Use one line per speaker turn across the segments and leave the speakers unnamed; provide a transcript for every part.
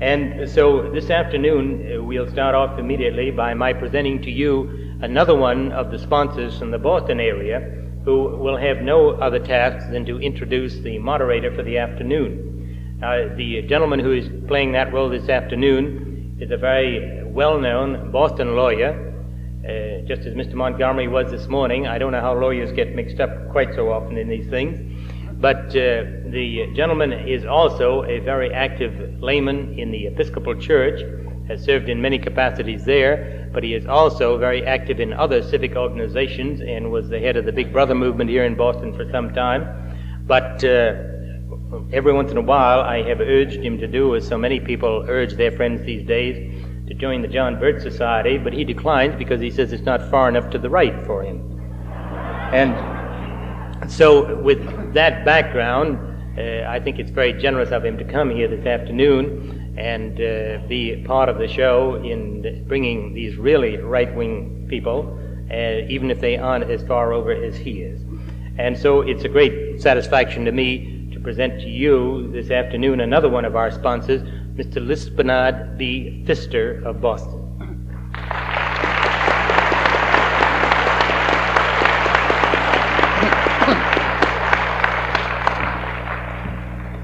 And so this afternoon, we'll start off immediately by my presenting to you another one of the sponsors from the Boston area who will have no other task than to introduce the moderator for the afternoon. The gentleman who is playing that role this afternoon is a very well-known Boston lawyer, just as Mr. Montgomery was this morning. I don't know how lawyers get mixed up quite so often in these things. But the gentleman is also a very active layman in the Episcopal Church, has served in many capacities there, but he is also very active in other civic organizations and was the head of the Big Brother movement here in Boston for some time. But every once in a while I have urged him to do, as so many people urge their friends these days, to join the John Birch Society, but he declines because he says it's not far enough to the right for him. And so with that background, I think it's very generous of him to come here this afternoon and be part of the show in bringing these really right-wing people, even if they aren't as far over as he is. And so it's a great satisfaction to me to present to you this afternoon another one of our sponsors, Mr. Lispenard B. Pfister of Boston.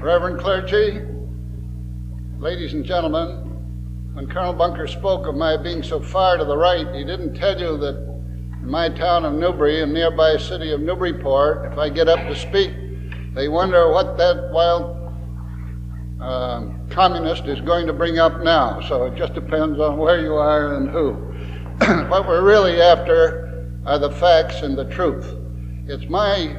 Reverend clergy, ladies and gentlemen, when Colonel Bunker spoke of my being so far to the right, he didn't tell you that in my town of Newbury and nearby city of Newburyport, if I get up to speak, they wonder what that wild communist is going to bring up now. So it just depends on where you are and who. What we're really after are the facts and the truth. It's my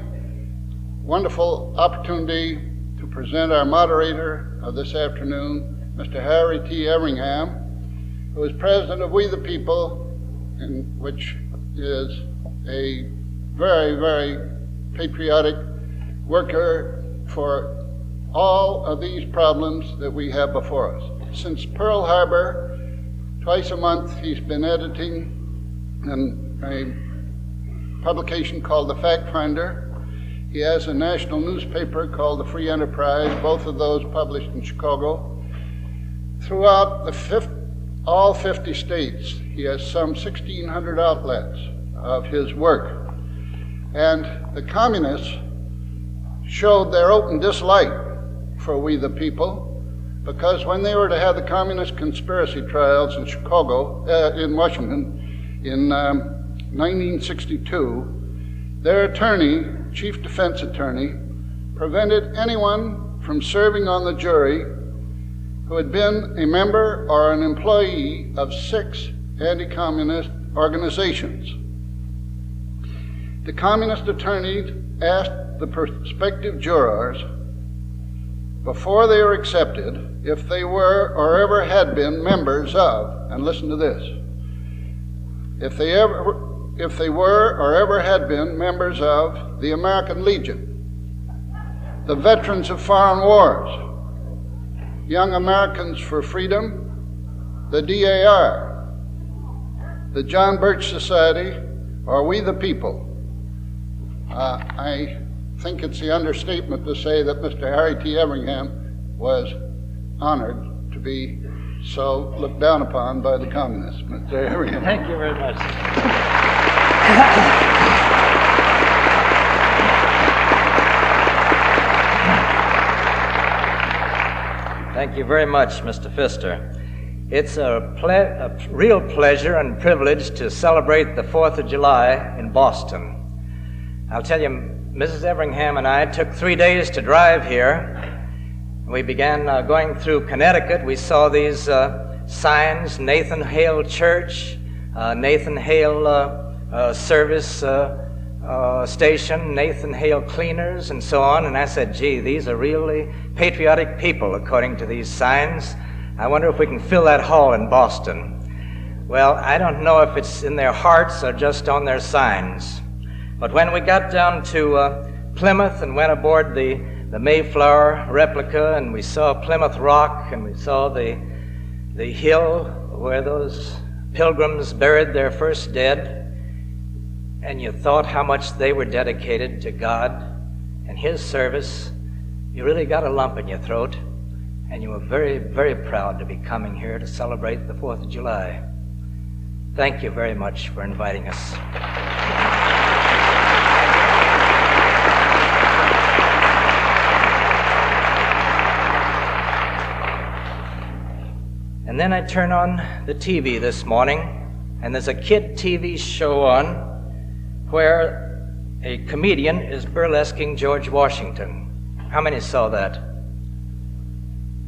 wonderful opportunity to present our moderator of this afternoon, Mr. Harry T. Everingham, who is president of We the People, which is a very, very patriotic worker for all of these problems that we have before us. Since Pearl Harbor, twice a month he's been editing a publication called The Fact Finder. He has a national newspaper called The Free Enterprise, both of those published in Chicago. Throughout all 50 states, he has some 1,600 outlets of his work. And the communists showed their open dislike for We the People, because when they were to have the communist conspiracy trials in in Washington, in 1962, their attorney, chief defense attorney, prevented anyone from serving on the jury who had been a member or an employee of 6 anti-communist organizations. The communist attorney asked the prospective jurors, before they were accepted, if they were or ever had been members of, and listen to this, if they were or ever had been members of the American Legion, the Veterans of Foreign Wars, Young Americans for Freedom, the DAR, the John Birch Society, or We the People. I think it's the understatement to say that Mr. Harry T. Everingham was honored to be so looked down upon by the communists. Mr. Everingham.
Thank you very much.
Thank you very much, Mr. Pfister. It's a real pleasure and privilege to celebrate the 4th of July in Boston. I'll tell you, Mrs. Everingham and I took 3 days to drive here. We began going through Connecticut. We saw these signs, Nathan Hale Church, Nathan Hale Service Station, Nathan Hale Cleaners, and so on. And I said, gee, these are really patriotic people according to these signs. I wonder if we can fill that hall in Boston. Well, I don't know if it's in their hearts or just on their signs. But when we got down to Plymouth and went aboard the Mayflower replica, and we saw Plymouth Rock, and we saw the hill where those pilgrims buried their first dead, and you thought how much they were dedicated to God and His service, you really got a lump in your throat. and you are very, very proud to be coming here to celebrate the 4th of July. Thank you very much for inviting us. And then I turn on the TV this morning, and there's a kid TV show on where a comedian is burlesquing George Washington. How many saw that?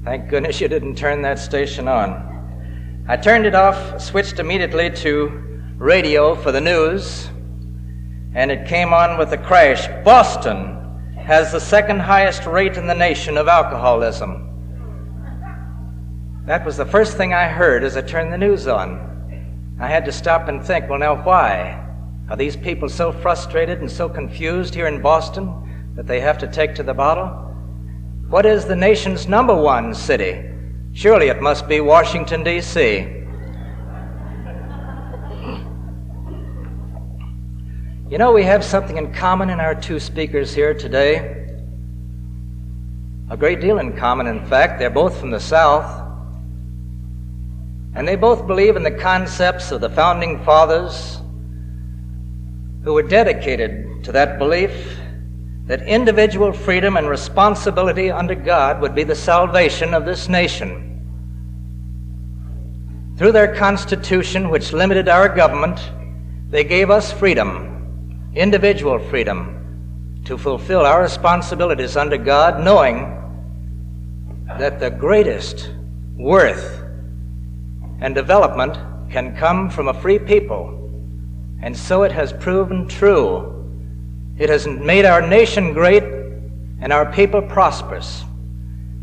Thank goodness you didn't turn that station on. I turned it off, switched immediately to radio for the news, and it came on with a crash. Boston has the second highest rate in the nation of alcoholism. That was the first thing I heard as I turned the news on. I had to stop and think, well, now why? Are these people so frustrated and so confused here in Boston that they have to take to the bottle? What is the nation's #1 city? Surely it must be Washington, D.C. You know, we have something in common in our two speakers here today. A great deal in common, in fact. They're both from the South. And they both believe in the concepts of the Founding Fathers, who were dedicated to that belief that individual freedom and responsibility under God would be the salvation of this nation. Through their Constitution, which limited our government, they gave us freedom, individual freedom, to fulfill our responsibilities under God, knowing that the greatest worth and development can come from a free people. And so it has proven true. It has made our nation great and our people prosperous.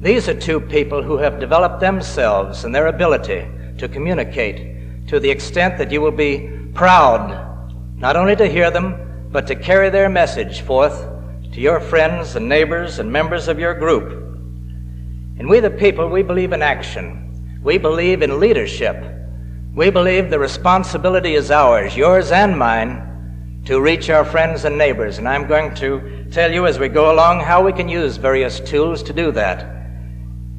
These are two people who have developed themselves and their ability to communicate to the extent that you will be proud not only to hear them, but to carry their message forth to your friends and neighbors and members of your group. And we the people, we believe in action. We believe in leadership. We believe the responsibility is ours, yours and mine, to reach our friends and neighbors. And I'm going to tell you as we go along how we can use various tools to do that.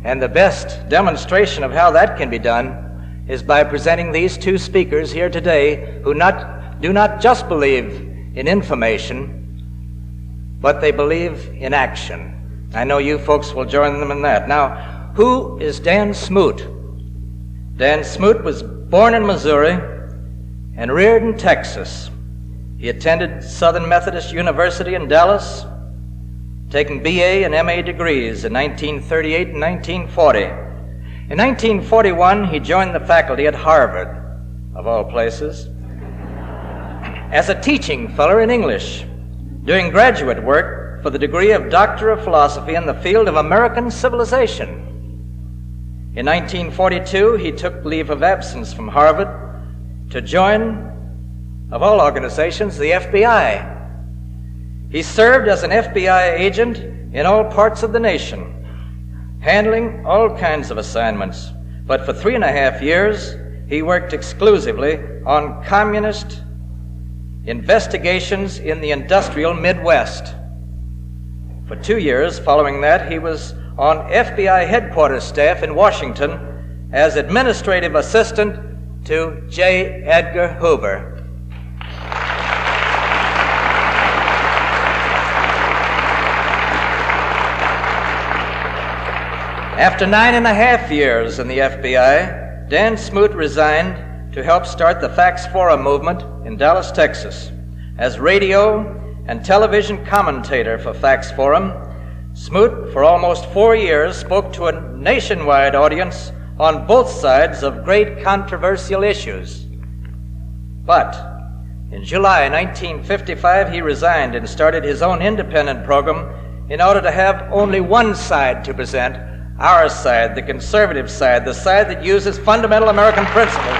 And the best demonstration of how that can be done is by presenting these two speakers here today who do not just believe in information, but they believe in action. I know you folks will join them in that. Now, who is Dan Smoot? Dan Smoot was born in Missouri and reared in Texas. He attended Southern Methodist University in Dallas, taking BA and MA degrees in 1938 and 1940. In 1941, he joined the faculty at Harvard, of all places, as a teaching fellow in English, doing graduate work for the degree of Doctor of Philosophy in the field of American civilization. In 1942, he took leave of absence from Harvard to join, of all organizations, the FBI. He served as an FBI agent in all parts of the nation, handling all kinds of assignments. But for 3.5 years, he worked exclusively on communist investigations in the industrial Midwest. For 2 years following that, he was on FBI headquarters staff in Washington as administrative assistant to J. Edgar Hoover. After 9.5 years in the FBI, Dan Smoot resigned to help start the Facts Forum movement in Dallas, Texas. As radio and television commentator for Facts Forum, Smoot, for almost 4 years, spoke to a nationwide audience on both sides of great controversial issues. But in July 1955, he resigned and started his own independent program in order to have only one side to present, our side, the conservative side, the side that uses fundamental American principles.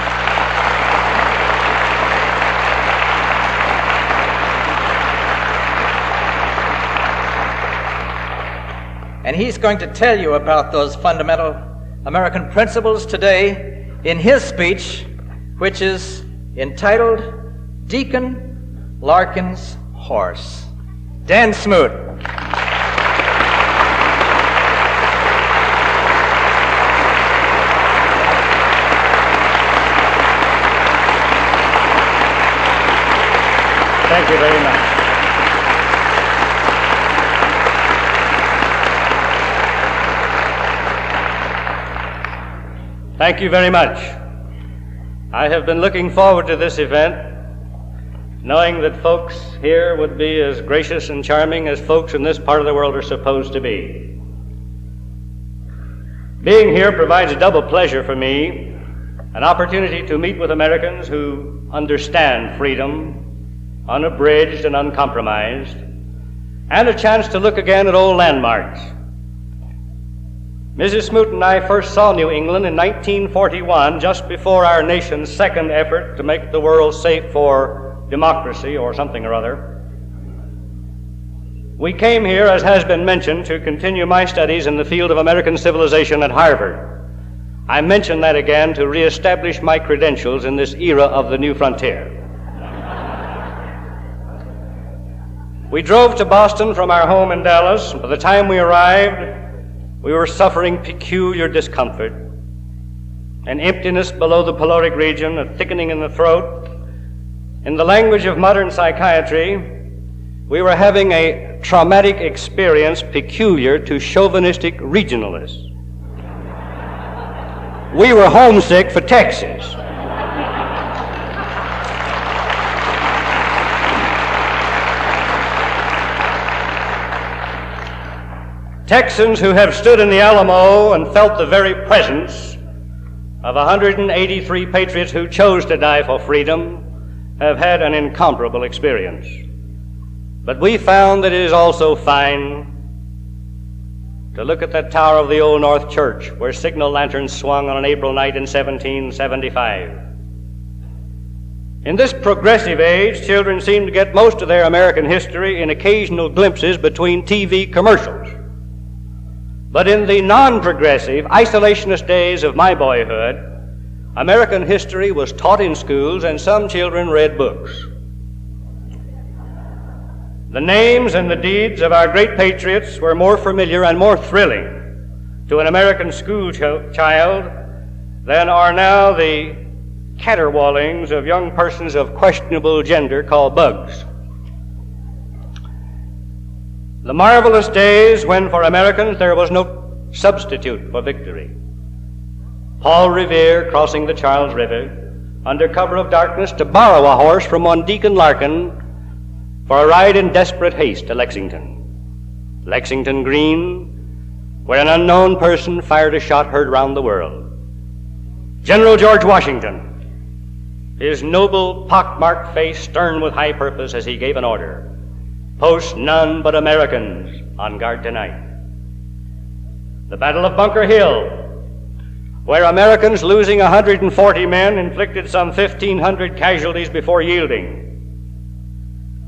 And he's going to tell you about those fundamental American principles today in his speech, which is entitled Deacon Larkin's Horse. Dan Smoot.
Thank you very much. Thank you very much. I have been looking forward to this event, knowing that folks here would be as gracious and charming as folks in this part of the world are supposed to be. Being here provides a double pleasure for me, an opportunity to meet with Americans who understand freedom, unabridged and uncompromised, and a chance to look again at old landmarks. Mrs. Smoot and I first saw New England in 1941, just before our nation's second effort to make the world safe for democracy or something or other. We came here, as has been mentioned, to continue my studies in the field of American civilization at Harvard. I mention that again to reestablish my credentials in this era of the new frontier. We drove to Boston from our home in Dallas. By the time we arrived, we were suffering peculiar discomfort, an emptiness below the pyloric region, a thickening in the throat. In the language of modern psychiatry, we were having a traumatic experience peculiar to chauvinistic regionalists. We were homesick for Texas. Texans who have stood in the Alamo and felt the very presence of 183 patriots who chose to die for freedom have had an incomparable experience. But we found that it is also fine to look at that tower of the Old North Church where signal lanterns swung on an April night in 1775. In this progressive age, children seem to get most of their American history in occasional glimpses between TV commercials. But in the non-progressive, isolationist days of my boyhood, American history was taught in schools and some children read books. The names and the deeds of our great patriots were more familiar and more thrilling to an American school child than are now the caterwaulings of young persons of questionable gender called bugs. The marvelous days when for Americans there was no substitute for victory. Paul Revere crossing the Charles River under cover of darkness to borrow a horse from one Deacon Larson for a ride in desperate haste to Lexington. Lexington Green, where an unknown person fired a shot heard round the world. General George Washington, his noble pockmarked face stern with high purpose as he gave an order. Post none but Americans on guard tonight. The Battle of Bunker Hill, where Americans losing 140 men inflicted some 1,500 casualties before yielding.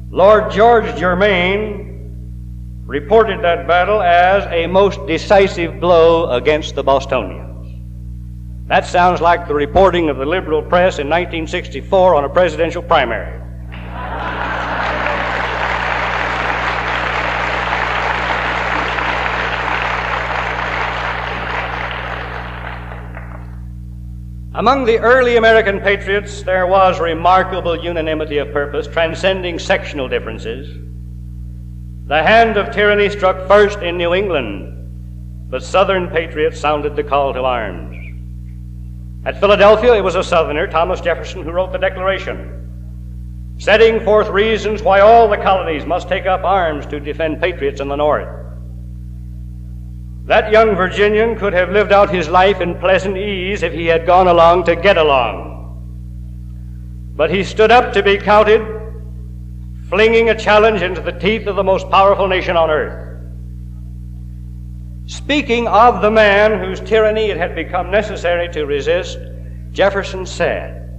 Lord George Germain reported that battle as a most decisive blow against the Bostonians. That sounds like the reporting of the liberal press in 1964 on a presidential primary. Among the early American patriots, there was remarkable unanimity of purpose, transcending sectional differences. The hand of tyranny struck first in New England, but Southern patriots sounded the call to arms. At Philadelphia, it was a Southerner, Thomas Jefferson, who wrote the Declaration, setting forth reasons why all the colonies must take up arms to defend patriots in the North. That young Virginian could have lived out his life in pleasant ease if he had gone along to get along. But he stood up to be counted, flinging a challenge into the teeth of the most powerful nation on earth. Speaking of the man whose tyranny it had become necessary to resist, Jefferson said,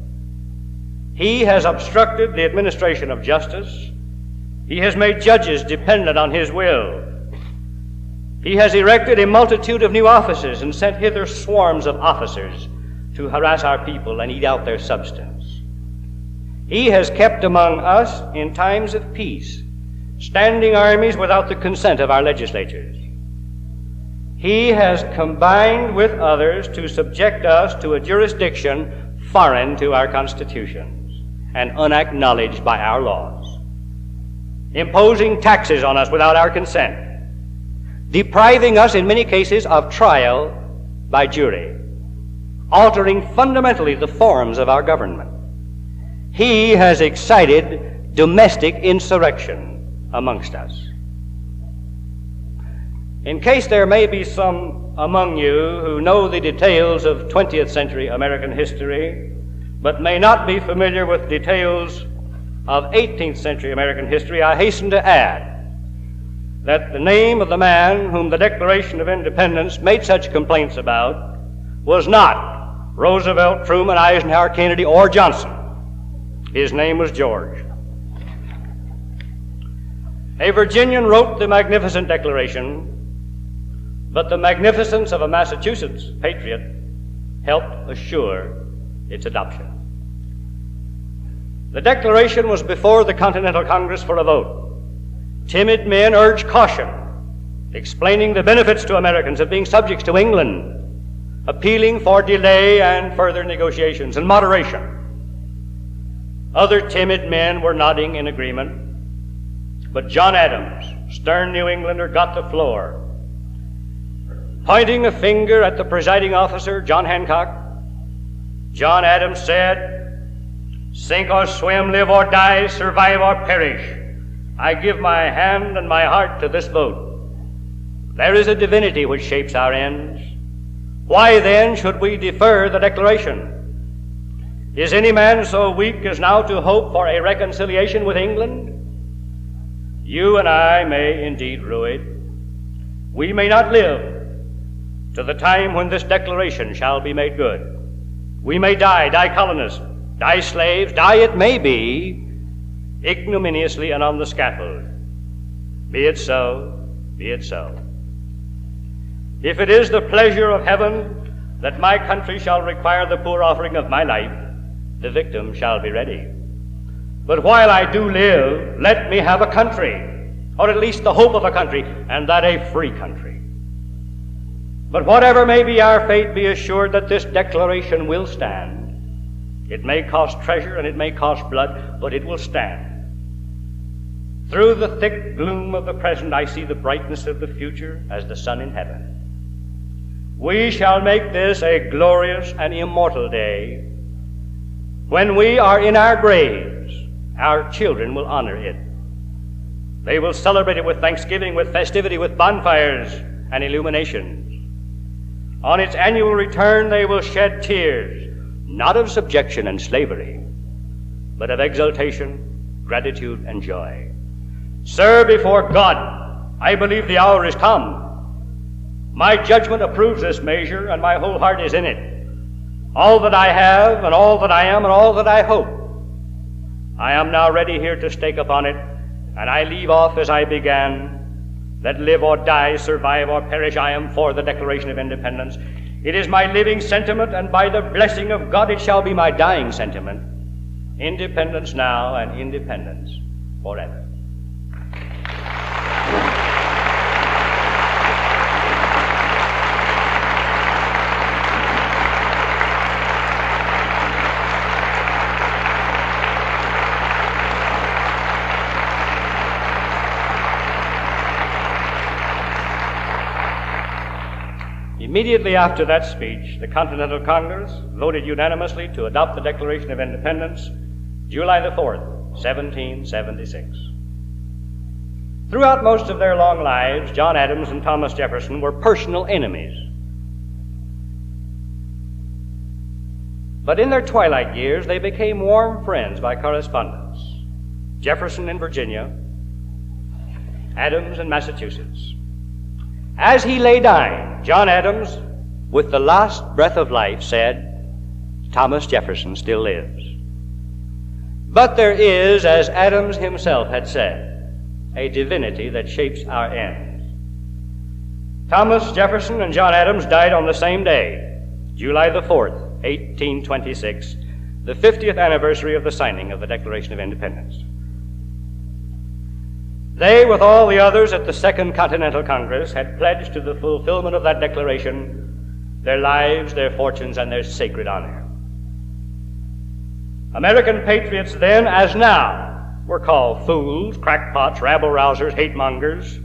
"He has obstructed the administration of justice. He has made judges dependent on his will. He has erected a multitude of new offices and sent hither swarms of officers to harass our people and eat out their substance. He has kept among us in times of peace standing armies without the consent of our legislatures. He has combined with others to subject us to a jurisdiction foreign to our constitutions and unacknowledged by our laws.
imposing taxes on us without our consent, depriving us in many cases of trial by jury, altering fundamentally the forms of our government. He has excited domestic insurrection amongst us. In case there may be some among you who know the details of 20th century American history, but may not be familiar with details of 18th century American history, I hasten to add that the name of the man whom the Declaration of Independence made such complaints about was not Roosevelt, Truman, Eisenhower, Kennedy, or Johnson. His name was George. A Virginian wrote the magnificent Declaration, but the magnificence of a Massachusetts patriot helped assure its adoption. The Declaration was before the Continental Congress for a vote. Timid men urged caution, explaining the benefits to Americans of being subjects to England, appealing for delay and further negotiations and moderation. Other timid men were nodding in agreement, but John Adams, stern New Englander, got the floor. Pointing a finger at the presiding officer, John Hancock, John Adams said, "Sink or swim, live or die, survive or perish, I give my hand and my heart to this vote. There is a divinity which shapes our ends. Why then should we defer the Declaration? Is any man so weak as now to hope for a reconciliation with England? You and I may indeed rue it. We may not live to the time when this Declaration shall be made good. We may die colonists, die slaves, die, it may be, ignominiously and on the scaffold. Be it so, be it so. If it is the pleasure of heaven that my country shall require the poor offering of my life, the victim shall be ready. But while I do live, let me have a country, or at least the hope of a country, and that a free country. But whatever may be our fate, be assured that this Declaration will stand. It may cost treasure and it may cost blood, but it will stand. Through the thick gloom of the present, I see the brightness of the future as the sun in heaven. We shall make this a glorious and immortal day. When we are in our graves, our children will honor it. They will celebrate it with thanksgiving, with festivity, with bonfires and illuminations. On its annual return, they will shed tears, not of subjection and slavery, but of exultation, gratitude, and joy. Sir, before God, I believe the hour is come. My judgment approves this measure, and my whole heart is in it. All that I have, and all that I am, and all that I hope, I am now ready here to stake upon it, and I leave off as I began. Let live or die, survive or perish, I am for the Declaration of Independence. It is my living sentiment, and by the blessing of God it shall be my dying sentiment. Independence now and independence forever. Immediately after that speech, the Continental Congress voted unanimously to adopt the Declaration of Independence, July the 4th, 1776. Throughout most of their long lives, John Adams and Thomas Jefferson were personal enemies. But in their twilight years, they became warm friends by correspondence. Jefferson in Virginia, Adams in Massachusetts. As he lay dying, John Adams, with the last breath of life, said, "Thomas Jefferson still lives." But there is, as Adams himself had said, a divinity that shapes our ends. Thomas Jefferson and John Adams died on the same day, July the 4th, 1826, the 50th anniversary of the signing of the Declaration of Independence. They, with all the others at the Second Continental Congress, had pledged to the fulfillment of that declaration their lives, their fortunes, and their sacred honor. American patriots then, as now, were called fools, crackpots, rabble-rousers, hate-mongers.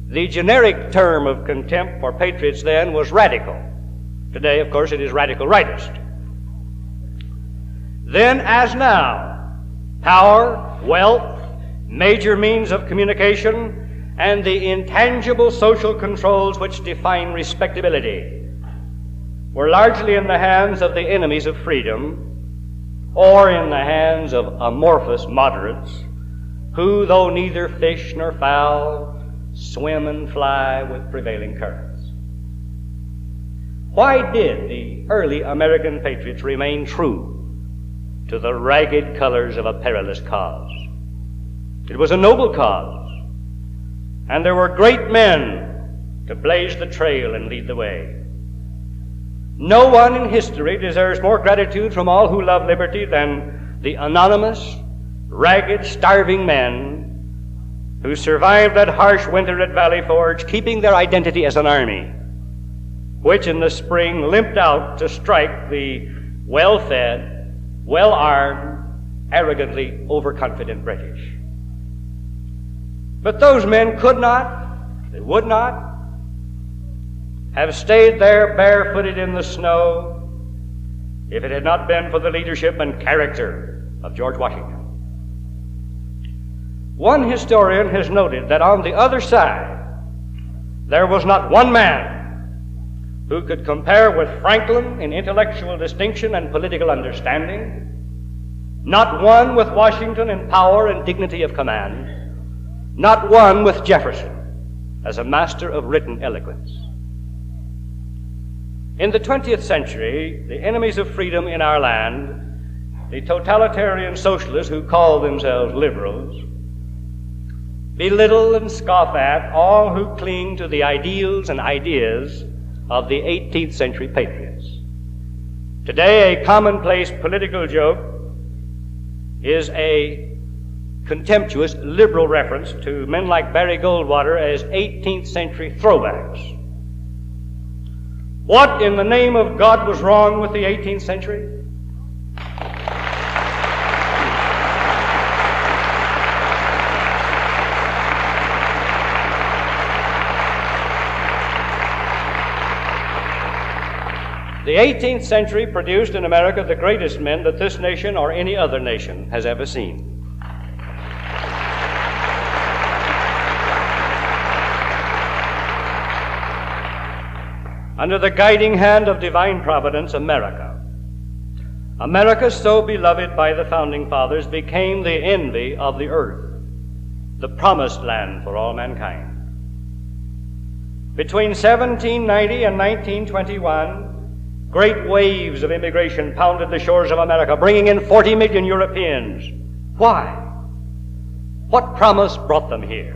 The generic term of contempt for patriots then was radical. Today, of course, it is radical rightist. Then, as now, power, wealth, major means of communication, and the intangible social controls which define respectability were largely in the hands of the enemies of freedom or in the hands of amorphous moderates who, though neither fish nor fowl, swim and fly with prevailing currents. Why did the early American patriots remain true to the ragged colors of a perilous cause? It was a noble cause, and there were great men to blaze the trail and lead the way. No one in history deserves more gratitude from all who love liberty than the anonymous, ragged, starving men who survived that harsh winter at Valley Forge, keeping their identity as an army, which in the spring limped out to strike the well-fed, well-armed, arrogantly overconfident British. But those men could not, they would not, have stayed there barefooted in the snow if it had not been for the leadership and character of George Washington. One historian has noted that on the other side, there was not one man who could compare with Franklin in intellectual distinction and political understanding, not one with Washington in power and dignity of command, not one with Jefferson as a master of written eloquence. In the 20th century, the enemies of freedom in our land, the totalitarian socialists who call themselves liberals, belittle and scoff at all who cling to the ideals and ideas of the 18th century patriots. Today, a commonplace political joke is a contemptuous liberal reference to men like Barry Goldwater as 18th century throwbacks. What in the name of God was wrong with the 18th century? The 18th century produced in America the greatest men that this nation or any other nation has ever seen. Under the guiding hand of divine providence, America, so beloved by the founding fathers, became the envy of the earth, the promised land for all mankind. Between 1790 and 1921, great waves of immigration pounded the shores of America, bringing in 40 million Europeans. Why? What promise brought them here?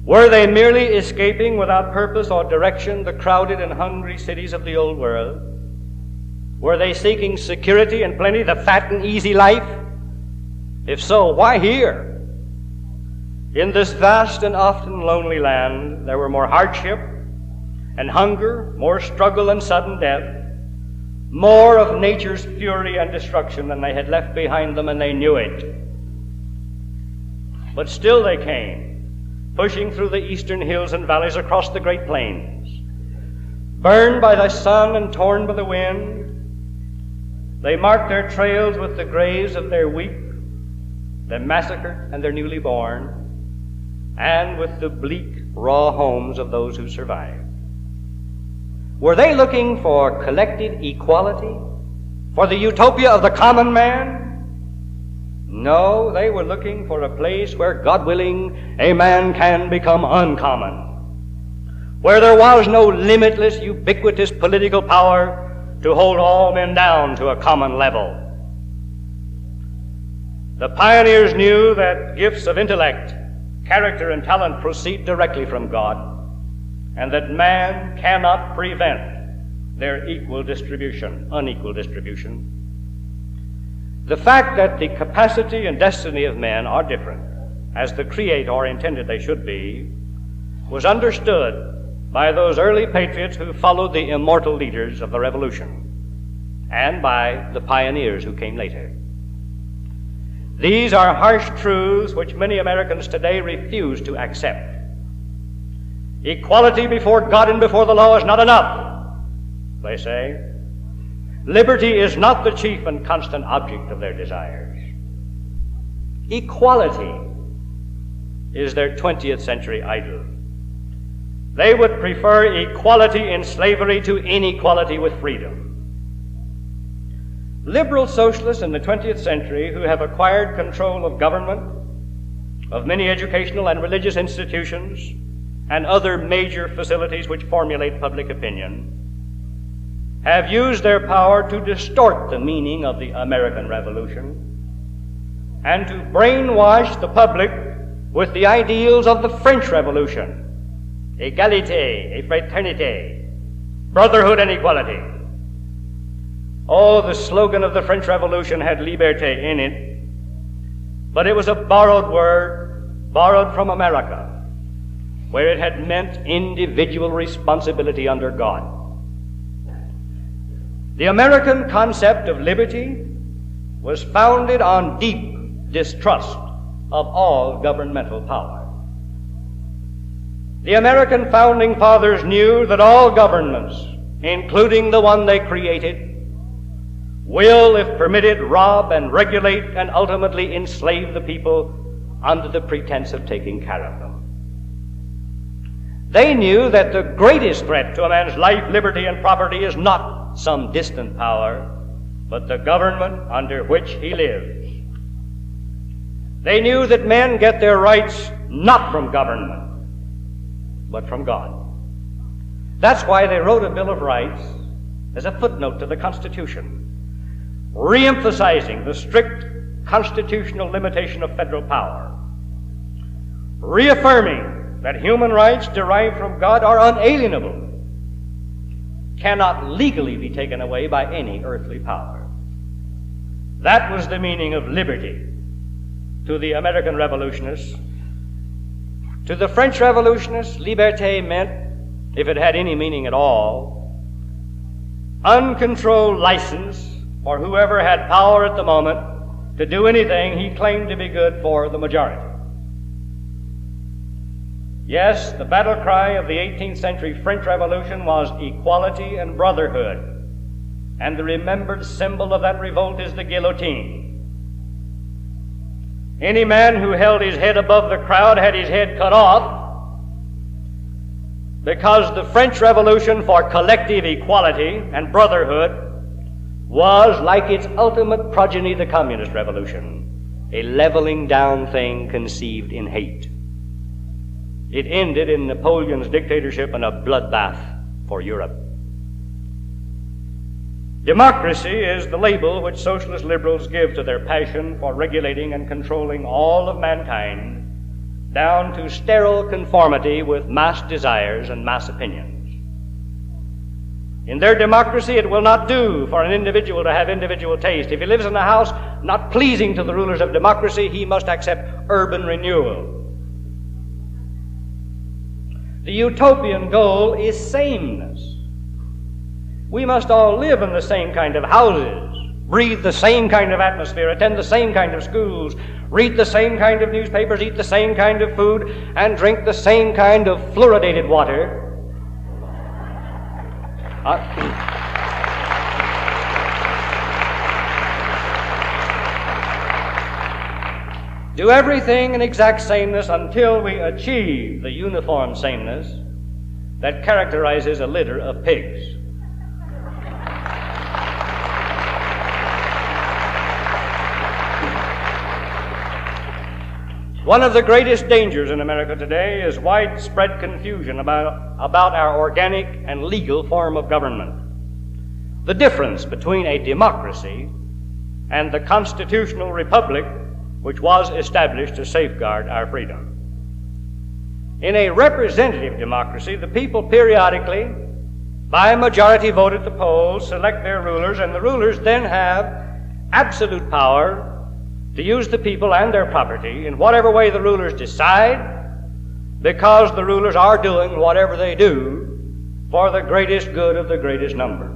Were they merely escaping without purpose or direction the crowded and hungry cities of the old world? Were they seeking security and plenty, the fat and easy life? If so, why here? In this vast and often lonely land, there were more hardship and hunger, more struggle and sudden death, more of nature's fury and destruction than they had left behind them, and they knew it. But still they came, pushing through the eastern hills and valleys across the great plains. Burned by the sun and torn by the wind, they marked their trails with the graves of their weak, their massacred, and their newly born, and with the bleak, raw homes of those who survived. Were they looking for collective equality, for the utopia of the common man? No, they were looking for a place where, God willing, a man can become uncommon, where there was no limitless, ubiquitous political power to hold all men down to a common level. The pioneers knew that gifts of intellect, character, and talent proceed directly from God, and that man cannot prevent their unequal distribution. The fact that the capacity and destiny of men are different, as the Creator intended they should be, was understood by those early patriots who followed the immortal leaders of the Revolution, and by the pioneers who came later. These are harsh truths which many Americans today refuse to accept. Equality before God and before the law is not enough, they say. Liberty is not the chief and constant object of their desires. Equality is their 20th century idol. They would prefer equality in slavery to inequality with freedom. Liberal socialists in the 20th century who have acquired control of government, of many educational and religious institutions, and other major facilities which formulate public opinion, have used their power to distort the meaning of the American Revolution and to brainwash the public with the ideals of the French Revolution: égalité et fraternité, brotherhood and equality. Oh, the slogan of the French Revolution had liberté in it, but it was a borrowed word, borrowed from America, where it had meant individual responsibility under God. The American concept of liberty was founded on deep distrust of all governmental power. The American founding fathers knew that all governments, including the one they created, will, if permitted, rob and regulate and ultimately enslave the people under the pretense of taking care of them. They knew that the greatest threat to a man's life, liberty, and property is not some distant power, but the government under which he lives. They knew that men get their rights not from government, but from God. That's why they wrote a Bill of Rights as a footnote to the Constitution, re-emphasizing the strict constitutional limitation of federal power, reaffirming that human rights derived from God are unalienable, cannot legally be taken away by any earthly power. That was the meaning of liberty to the American revolutionists. To the French revolutionists, liberté meant, if it had any meaning at all, uncontrolled license for whoever had power at the moment to do anything he claimed to be good for the majority. Yes, the battle cry of the 18th century French Revolution was equality and brotherhood, and the remembered symbol of that revolt is the guillotine. Any man who held his head above the crowd had his head cut off, because the French Revolution for collective equality and brotherhood was, like its ultimate progeny, the Communist Revolution, a leveling down thing conceived in hate. It ended in Napoleon's dictatorship and a bloodbath for Europe. Democracy is the label which socialist liberals give to their passion for regulating and controlling all of mankind down to sterile conformity with mass desires and mass opinions. In their democracy, it will not do for an individual to have individual taste. If he lives in a house not pleasing to the rulers of democracy, he must accept urban renewal. The utopian goal is sameness. We must all live in the same kind of houses, breathe the same kind of atmosphere, attend the same kind of schools, read the same kind of newspapers, eat the same kind of food, and drink the same kind of fluoridated water. Do everything in exact sameness until we achieve the uniform sameness that characterizes a litter of pigs. One of the greatest dangers in America today is widespread confusion about our organic and legal form of government. The difference between a democracy and the constitutional republic which was established to safeguard our freedom. In a representative democracy, the people periodically, by majority vote at the polls, select their rulers, and the rulers then have absolute power to use the people and their property in whatever way the rulers decide, because the rulers are doing whatever they do for the greatest good of the greatest number.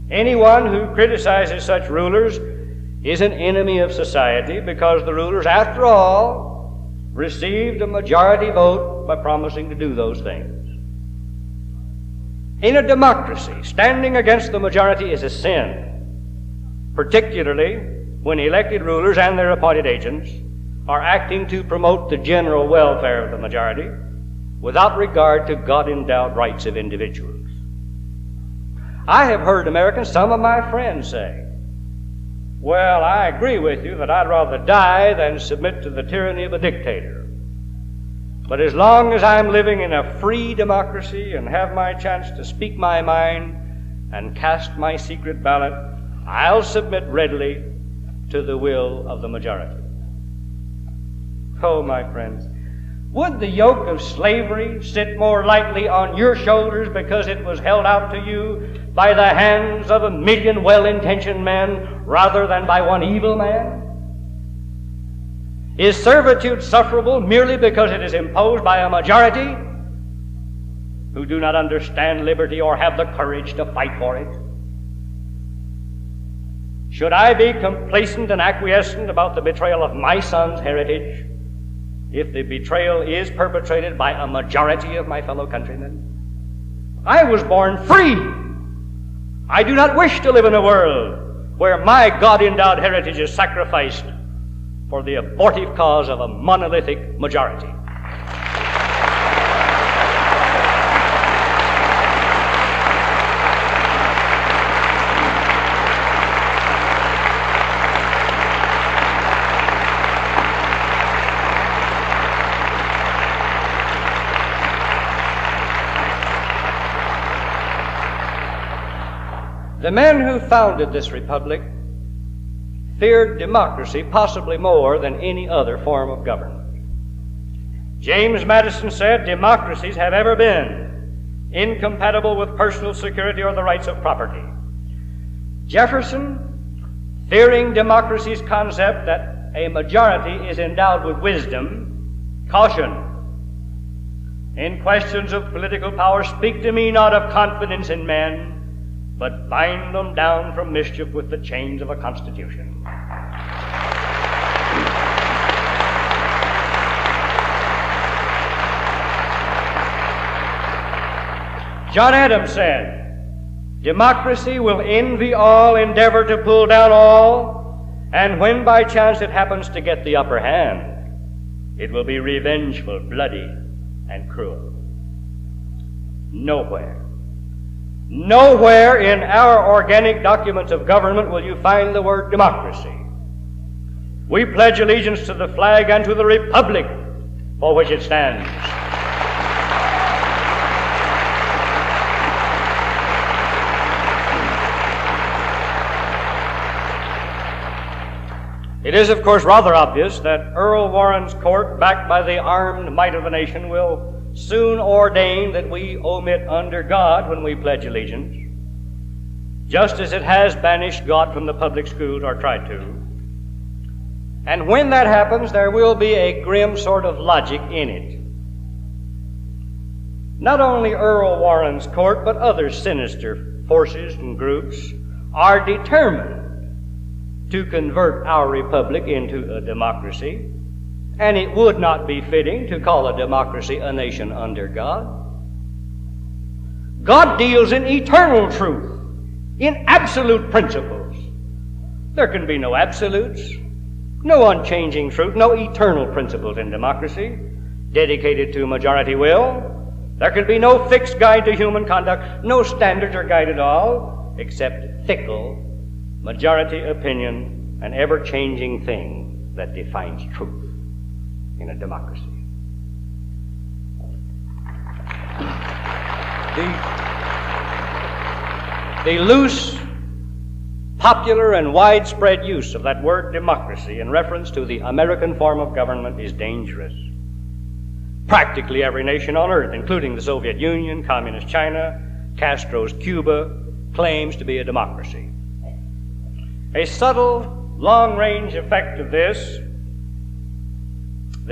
Anyone who criticizes such rulers is an enemy of society because the rulers, after all, received a majority vote by promising to do those things. In a democracy, standing against the majority is a sin, particularly when elected rulers and their appointed agents are acting to promote the general welfare of the majority without regard to God-endowed rights of individuals. I have heard Americans, some of my friends, say, well, I agree with you that I'd rather die than submit to the tyranny of a dictator. But as long as I'm living in a free democracy and have my chance to speak my mind and cast my secret ballot, I'll submit readily to the will of the majority. Oh, my friends, would the yoke of slavery sit more lightly on your shoulders because it was held out to you by the hands of 1,000,000 well-intentioned men rather than by one evil man? Is servitude sufferable merely because it is imposed by a majority who do not understand liberty or have the courage to fight for it? Should I be complacent and acquiescent about the betrayal of my son's heritage if the betrayal is perpetrated by a majority of my fellow countrymen? I was born free. I do not wish to live in a world where my God-endowed heritage is sacrificed for the abortive cause of a monolithic majority. The men who founded this republic feared democracy possibly more than any other form of government. James Madison said, democracies have ever been incompatible with personal security or the rights of property. Jefferson, fearing democracy's concept that a majority is endowed with wisdom, cautioned, in questions of political power, speak to me not of confidence in men, but bind them down from mischief with the chains of a constitution. John Adams said, democracy will envy all, endeavor to pull down all, and when by chance it happens to get the upper hand, it will be revengeful, bloody, and cruel. Nowhere in our organic documents of government will you find the word democracy. We pledge allegiance to the flag and to the republic for which it stands. It is, of course, rather obvious that Earl Warren's court, backed by the armed might of the nation, will soon ordain that we omit under God when we pledge allegiance, just as it has banished God from the public schools or tried to. And when that happens, there will be a grim sort of logic in it. Not only Earl Warren's court, but other sinister forces and groups are determined to convert our republic into a democracy, and it would not be fitting to call a democracy a nation under God. God deals in eternal truth, in absolute principles. There can be no absolutes, no unchanging truth, no eternal principles in democracy dedicated to majority will. There can be no fixed guide to human conduct, no standards or guide at all, except fickle majority opinion, an ever-changing thing that defines truth in a democracy. The loose, popular, and widespread use of that word democracy in reference to the American form of government is dangerous. Practically every nation on earth, including the Soviet Union, Communist China, Castro's Cuba, claims to be a democracy. A subtle, long-range effect of this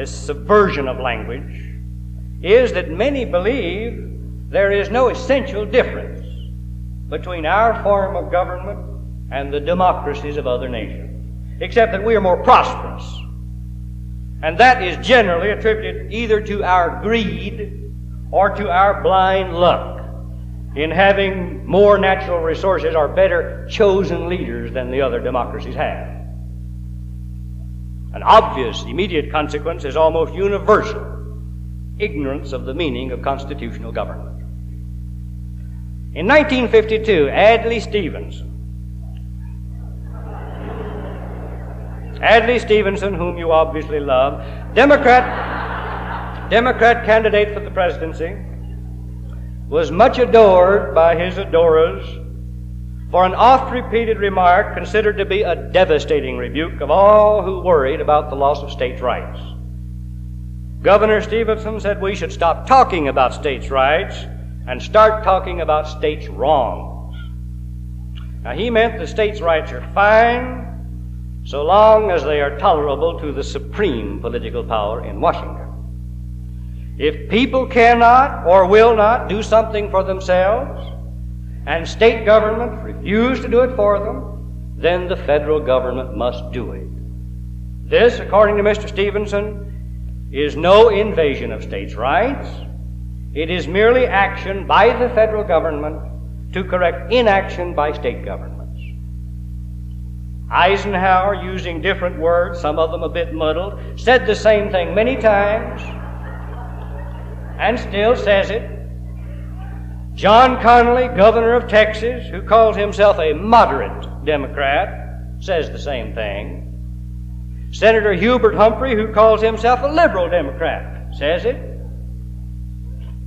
subversion of language, is that many believe there is no essential difference between our form of government and the democracies of other nations. except that we are more prosperous. And that is generally attributed either to our greed or to our blind luck in having more natural resources or better chosen leaders than the other democracies have. An obvious immediate consequence is almost universal ignorance of the meaning of constitutional government. In 1952, Adlai Stevenson, whom you obviously love, Democrat candidate for the presidency, was much adored by his adorers for an oft-repeated remark considered to be a devastating rebuke of all who worried about the loss of states' rights. Governor Stevenson said we should stop talking about states' rights and start talking about states' wrongs. Now, he meant the states' rights are fine so long as they are tolerable to the supreme political power in Washington. If people cannot or will not do something for themselves, and state governments refuse to do it for them, then the federal government must do it. This, according to Mr. Stevenson, is no invasion of states' rights. It is merely action by the federal government to correct inaction by state governments. Eisenhower, using different words, some of them a bit muddled, said the same thing many times and still says it. John Connally, governor of Texas, who calls himself a moderate Democrat, says the same thing. Senator Hubert Humphrey, who calls himself a liberal Democrat, says it.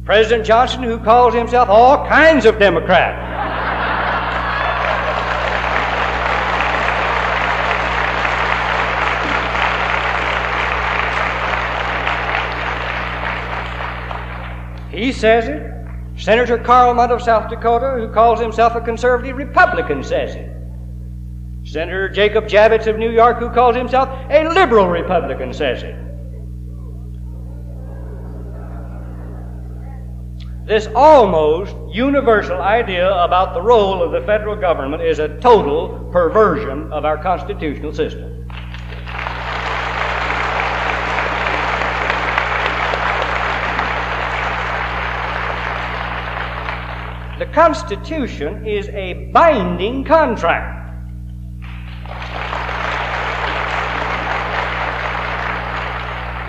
President Johnson, who calls himself all kinds of Democrat, he says it. Senator Carl Mudd of South Dakota, who calls himself a conservative Republican, says it. Senator Jacob Javits of New York, who calls himself a liberal Republican, says it. This almost universal idea about the role of the federal government is a total perversion of our constitutional system. The Constitution is a binding contract.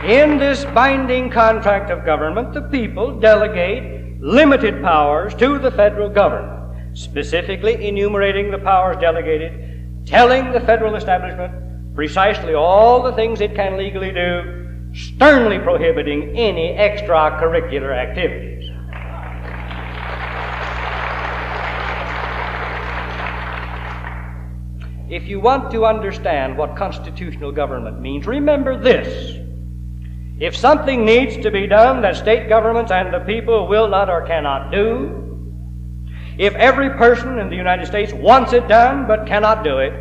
In this binding contract of government, the people delegate limited powers to the federal government, specifically enumerating the powers delegated, telling the federal establishment precisely all the things it can legally do, sternly prohibiting any extracurricular activities. If you want to understand what constitutional government means, remember this. If something needs to be done that state governments and the people will not or cannot do, if every person in the United States wants it done but cannot do it,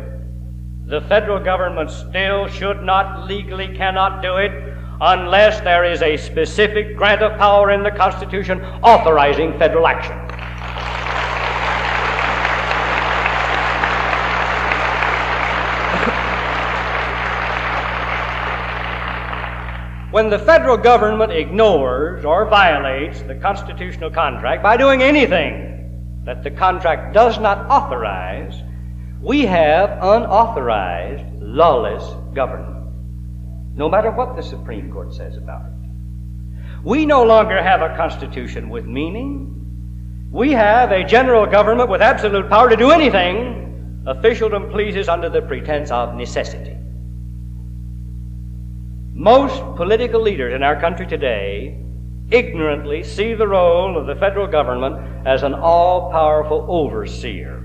the federal government still should not, legally cannot do it unless there is a specific grant of power in the Constitution authorizing federal action. When the federal government ignores or violates the constitutional contract by doing anything that the contract does not authorize, we have unauthorized, lawless government, no matter what the Supreme Court says about it. We no longer have a constitution with meaning. We have a general government with absolute power to do anything officialdom pleases under the pretense of necessity. Most political leaders in our country today ignorantly see the role of the federal government as an all-powerful overseer,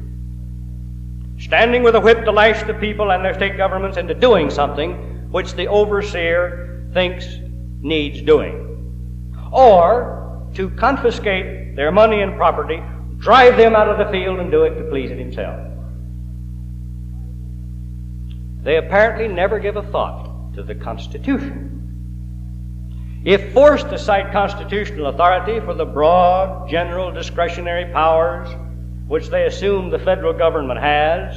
standing with a whip to lash the people and their state governments into doing something which the overseer thinks needs doing, or to confiscate their money and property, drive them out of the field and do it to please it himself. They apparently never give a thought to the Constitution. If forced to cite constitutional authority for the broad, general, discretionary powers which they assume the federal government has,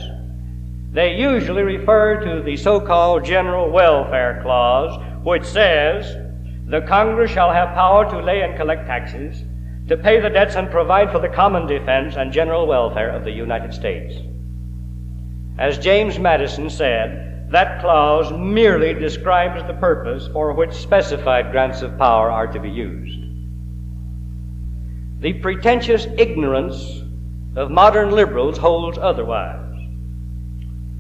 they usually refer to the so-called General Welfare Clause, which says, the Congress shall have power to lay and collect taxes, to pay the debts and provide for the common defense and general welfare of the United States. As James Madison said, that clause merely describes the purpose for which specified grants of power are to be used. The pretentious ignorance of modern liberals holds otherwise.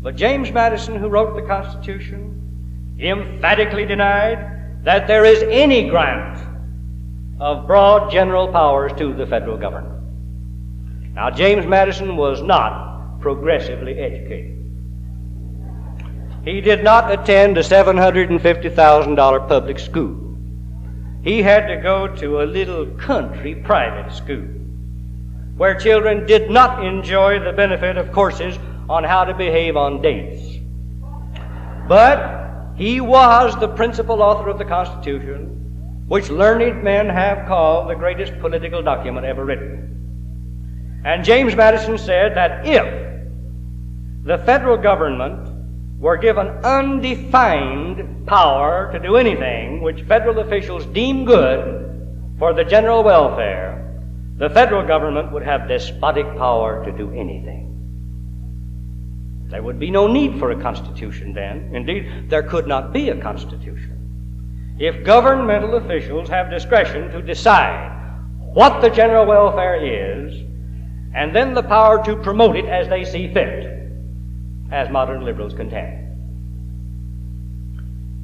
But James Madison, who wrote the Constitution, emphatically denied that there is any grant of broad general powers to the federal government. Now, James Madison was not progressively educated. He did not attend a $750,000 public school. He had to go to a little country private school where children did not enjoy the benefit of courses on how to behave on dates. But he was the principal author of the Constitution, which learned men have called the greatest political document ever written. And James Madison said that if the federal government were given undefined power to do anything which federal officials deem good for the general welfare, the federal government would have despotic power to do anything. There would be no need for a constitution then. Indeed, there could not be a constitution if governmental officials have discretion to decide what the general welfare is, and then the power to promote it as they see fit, as modern liberals contend.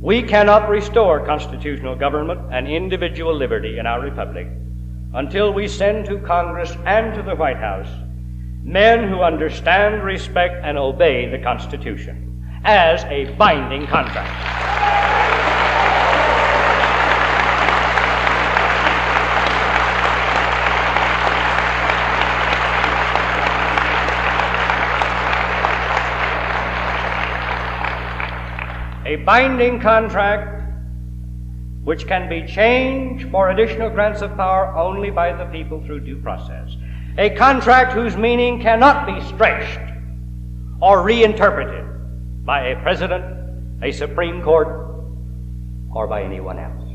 We cannot restore constitutional government and individual liberty in our republic until we send to Congress and to the White House men who understand, respect, and obey the Constitution as a binding contract. A binding contract which can be changed for additional grants of power only by the people through due process. A contract whose meaning cannot be stretched or reinterpreted by a president, a Supreme Court, or by anyone else.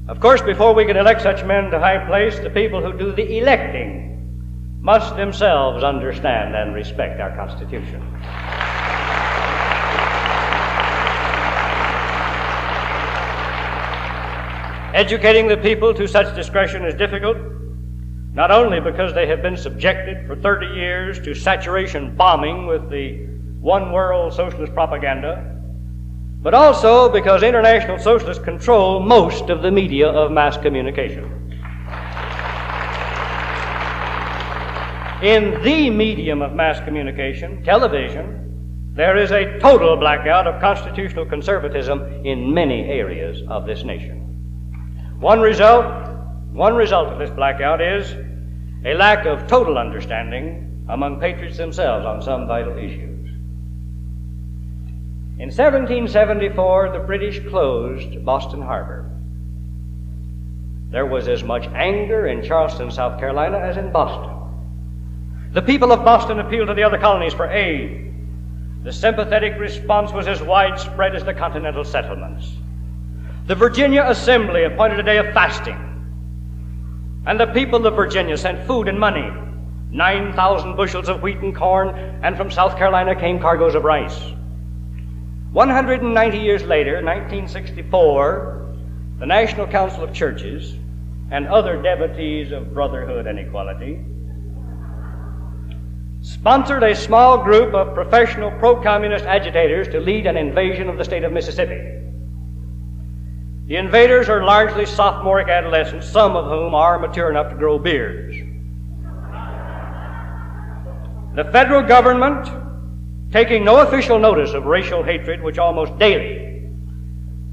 Of course, before we can elect such men to high place, the people who do the electing must themselves understand and respect our Constitution. Educating the people to such discretion is difficult, not only because they have been subjected for 30 years to saturation bombing with the one world socialist propaganda, but also because international socialists control most of the media of mass communication. In the medium of mass communication, television, there is a total blackout of constitutional conservatism in many areas of this nation. One result of this blackout is a lack of total understanding among patriots themselves on some vital issues. In 1774, the British closed Boston Harbor. There was as much anger in Charleston, South Carolina, as in Boston. The people of Boston appealed to the other colonies for aid. The sympathetic response was as widespread as the continental settlements. The Virginia Assembly appointed a day of fasting, and the people of Virginia sent food and money, 9,000 bushels of wheat and corn, and from South Carolina came cargoes of rice. 190 years later, 1964, the National Council of Churches and other devotees of brotherhood and equality sponsored a small group of professional pro-communist agitators to lead an invasion of the state of Mississippi. The invaders are largely sophomoric adolescents, some of whom are mature enough to grow beards. The federal government, taking no official notice of racial hatred which almost daily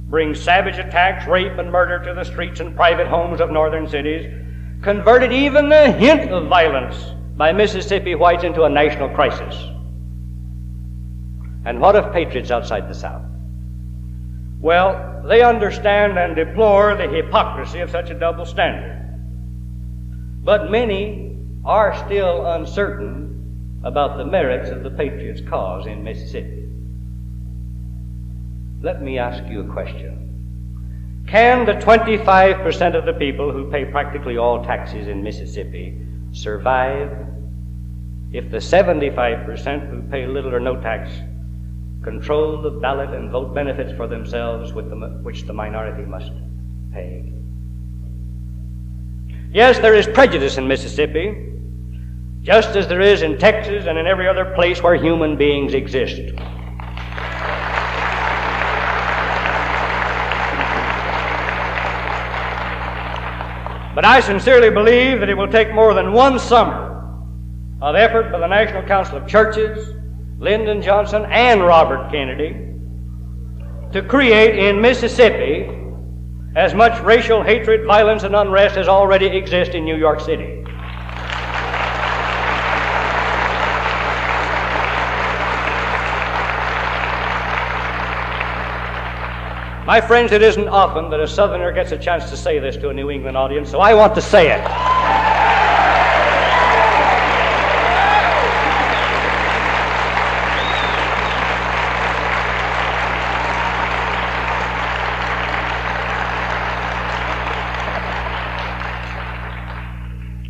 brings savage attacks, rape, and murder to the streets and private homes of northern cities, converted even the hint of violence by Mississippi whites into a national crisis. And what of patriots outside the South? Well, they understand and deplore the hypocrisy of such a double standard. But many are still uncertain about the merits of the Patriots' cause in Mississippi. Let me ask you a question. Can the 25% of the people who pay practically all taxes in Mississippi survive if the 75% who pay little or no tax control the ballot and vote benefits for themselves which the minority must pay? Yes, there is prejudice in Mississippi, just as there is in Texas and in every other place where human beings exist. But I sincerely believe that it will take more than one summer of effort by the National Council of Churches, Lyndon Johnson, and Robert Kennedy to create in Mississippi as much racial hatred, violence, and unrest as already exists in New York City. My friends, it isn't often that a Southerner gets a chance to say this to a New England audience, so I want to say it.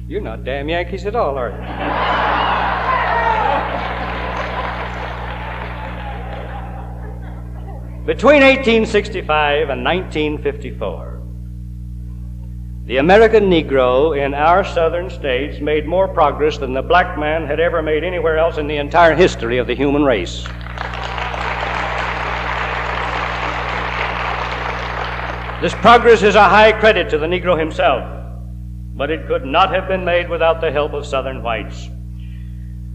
You're not damn Yankees at all, are you? Between 1865 and 1954, the American Negro in our southern states made more progress than the black man had ever made anywhere else in the entire history of the human race. This progress is a high credit to the Negro himself, but it could not have been made without the help of Southern whites.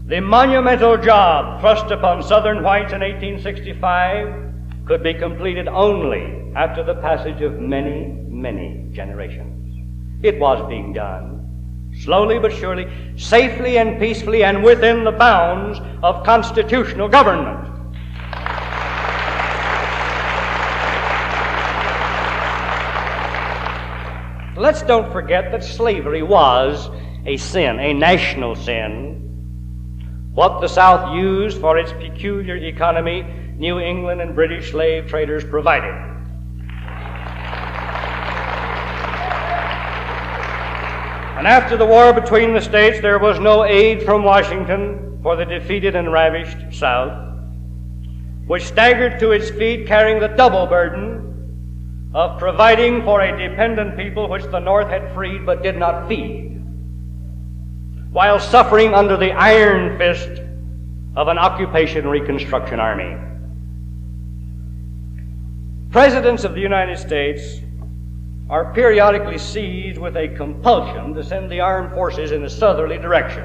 The monumental job thrust upon Southern whites in 1865 could be completed only after the passage of many, many generations. It was being done, slowly but surely, safely and peacefully, and within the bounds of constitutional government. Let's don't forget that slavery was a sin, a national sin. What the South used for its peculiar economy, New England and British slave traders provided. And after the war between the states, there was no aid from Washington for the defeated and ravished South, which staggered to its feet carrying the double burden of providing for a dependent people which the North had freed but did not feed, while suffering under the iron fist of an occupation reconstruction army. Presidents of the United States are periodically seized with a compulsion to send the armed forces in a southerly direction.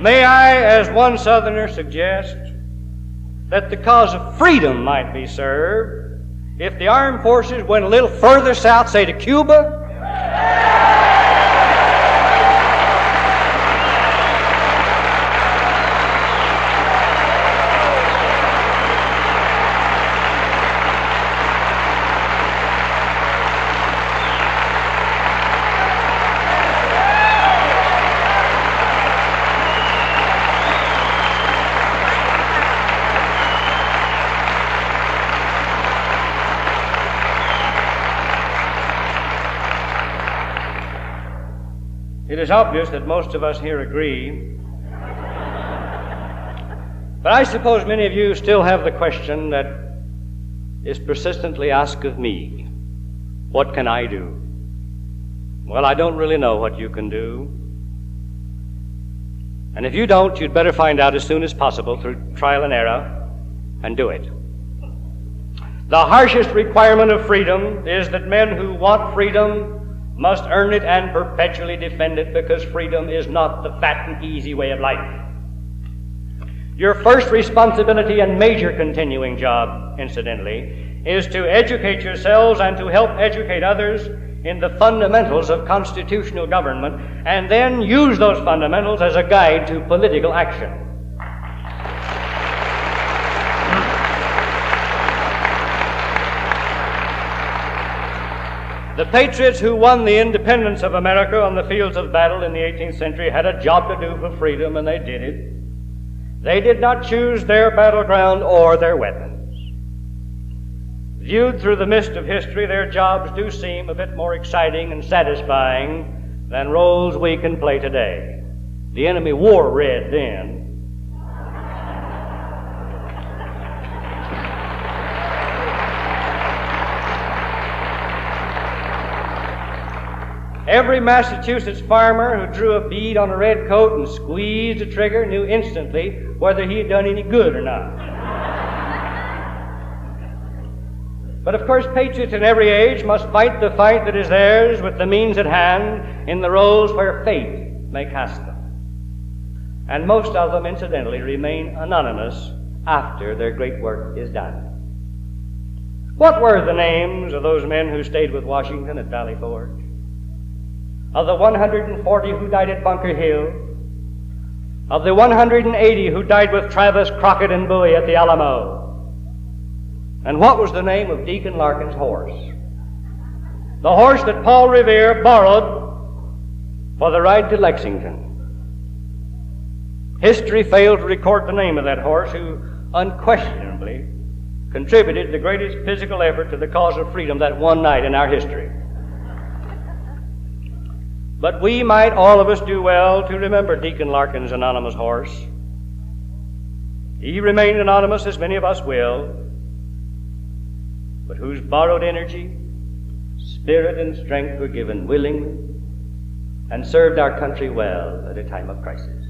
May I, as one Southerner, suggest that the cause of freedom might be served if the armed forces went a little further south, say to Cuba? It is obvious that most of us here agree. But I suppose many of you still have the question that is persistently asked of me. What can I do? Well, I don't really know what you can do. And if you don't, you'd better find out as soon as possible through trial and error and do it. The harshest requirement of freedom is that men who want freedom must earn it and perpetually defend it, because freedom is not the fat and easy way of life. Your first responsibility and major continuing job, incidentally, is to educate yourselves and to help educate others in the fundamentals of constitutional government, and then use those fundamentals as a guide to political action. The patriots who won the independence of America on the fields of battle in the 18th century had a job to do for freedom, and they did it. They did not choose their battleground or their weapons. Viewed through the mist of history, their jobs do seem a bit more exciting and satisfying than roles we can play today. The enemy wore red then. Every Massachusetts farmer who drew a bead on a red coat and squeezed a trigger knew instantly whether he had done any good or not. But of course, patriots in every age must fight the fight that is theirs with the means at hand in the roles where fate may cast them. And most of them, incidentally, remain anonymous after their great work is done. What were the names of those men who stayed with Washington at Valley Forge? Of the 140 who died at Bunker Hill? Of the 180 who died with Travis, Crockett, and Bowie at the Alamo? And what was the name of Deacon Larkin's horse? The horse that Paul Revere borrowed for the ride to Lexington. History failed to record the name of that horse, who unquestionably contributed the greatest physical effort to the cause of freedom that one night in our history. But we might all of us do well to remember Deacon Larkin's anonymous horse. He remained anonymous, as many of us will, but whose borrowed energy, spirit, and strength were given willingly and served our country well at a time of crisis.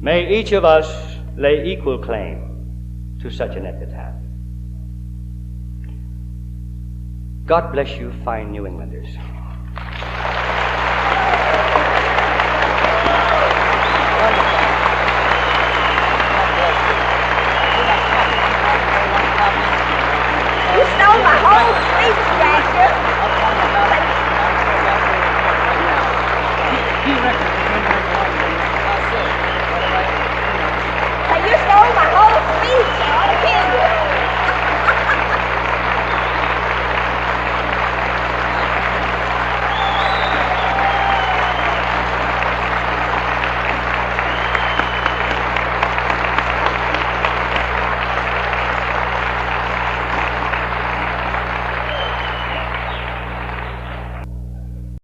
May each of us lay equal claim to such an epitaph. God bless you, fine New Englanders.